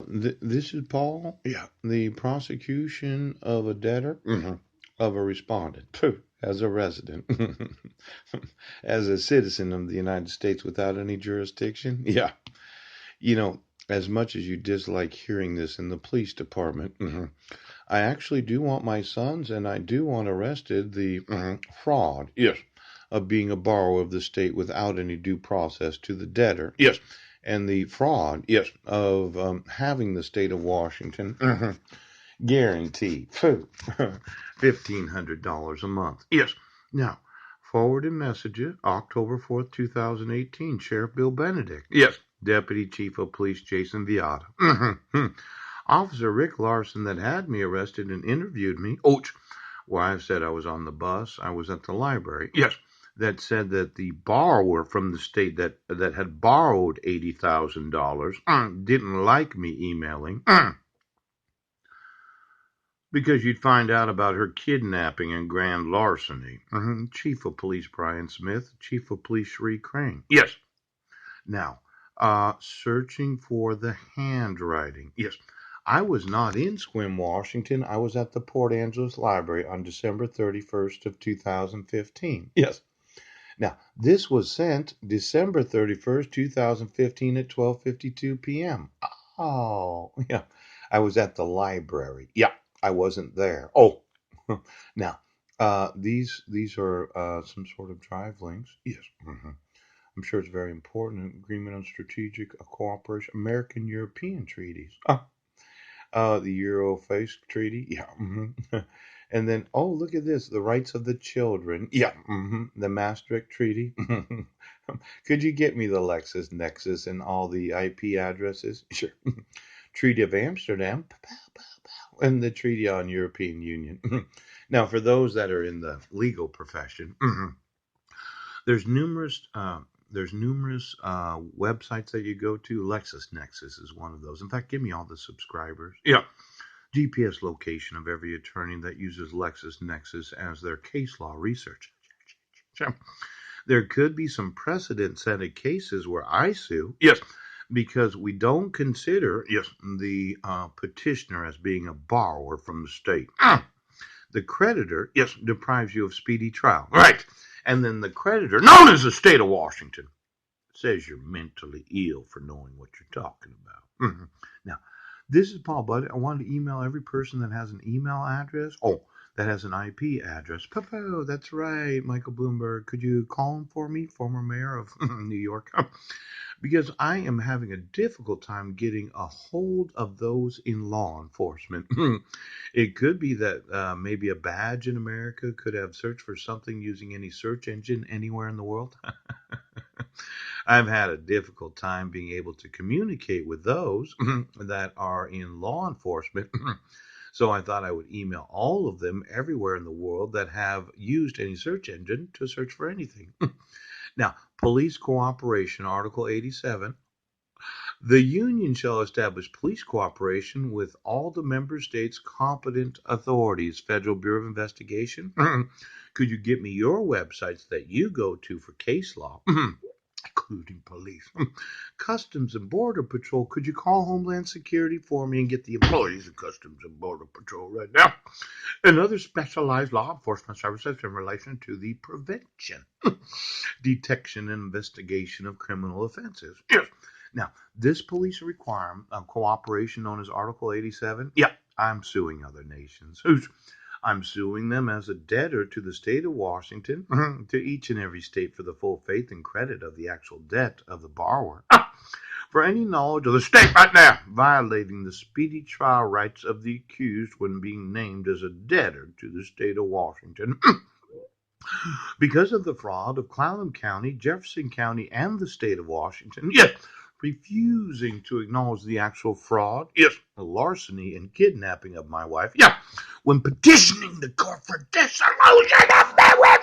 This is Paul. Yeah. The prosecution of a debtor, of a respondent, as a resident, as a citizen of the United States without any jurisdiction. Yeah. You know, as much as you dislike hearing this in the police department, I actually do want my sons and I do want arrested the fraud, Yes. of being a borrower of the state without any due process to the debtor, Yes. and the fraud Yes. of having the state of Washington guarantee $1,500 a month. Yes. Now, forward and messages, October 4th, 2018, Sheriff Bill Benedict, Yes. Deputy Chief of Police Jason Viata, Officer Rick Larson that had me arrested and interviewed me, Ouch. where I said I was on the bus, I was at the library, Yes. that said that the borrower from the state that had borrowed $80,000 didn't like me emailing because you'd find out about her kidnapping and grand larceny. Chief of Police Brian Smith, Chief of Police Sheree Crane. Yes. Now, searching for the handwriting. Yes. I was not in Sequim, Washington. I was at the Port Angeles Library on December 31st of 2015. Yes. Now, this was sent December 31st, 2015 at 12:52 p.m. Oh, yeah. I was at the library. Yeah. I wasn't there. Oh. Now, these are some sort of drive links. Yes. I'm sure it's very important. Agreement on strategic cooperation, American European treaties. The Euroface Treaty. Yeah. And then, oh, look at this. The rights of the children. Yeah. The Maastricht Treaty. Could you get me the LexisNexis and all the IP addresses? Sure. Treaty of Amsterdam. And the Treaty on European Union. Now, for those that are in the legal profession, there's numerous websites that you go to. LexisNexis is one of those. In fact, give me all the subscribers. Yeah. GPS location of every attorney that uses LexisNexis as their case law research. Sure. There could be some precedent-setting cases where I sue. Yes. Because we don't consider Yes. the petitioner as being a borrower from the state. The creditor Yes. deprives you of speedy trial. Right. And then the creditor, known as the state of Washington, says you're mentally ill for knowing what you're talking about. Now, this is Paul Budd. I wanted to email every person that has an email address. Oh, that has an IP address. Papa, that's right, Michael Bloomberg. Could you call him for me, former mayor of New York? Because I am having a difficult time getting a hold of those in law enforcement. It could be that maybe a badge in America could have searched for something using any search engine anywhere in the world. I've had a difficult time being able to communicate with those that are in law enforcement. So I thought I would email all of them everywhere in the world that have used any search engine to search for anything. Now, police cooperation, Article 87. The Union shall establish police cooperation with all the member states' competent authorities. Federal Bureau of Investigation. Could you get me your websites that you go to for case law, including police? Customs and Border Patrol. Could you call Homeland Security for me and get the employees of Customs and Border Patrol right now? And other specialized law enforcement services in relation to the prevention, detection, and investigation of criminal offenses. Yes. Now, this police requirement of cooperation known as Article 87, Yeah. I'm suing other nations. I'm suing them as a debtor to the state of Washington, to each and every state for the full faith and credit of the actual debt of the borrower, for any knowledge of the state right now violating the speedy trial rights of the accused when being named as a debtor to the state of Washington. Because of the fraud of Clallam County, Jefferson County, and the state of Washington, Yes. refusing to acknowledge the actual fraud, Yes. the larceny, and kidnapping of my wife, Yeah. when petitioning the court for dissolution of marriage.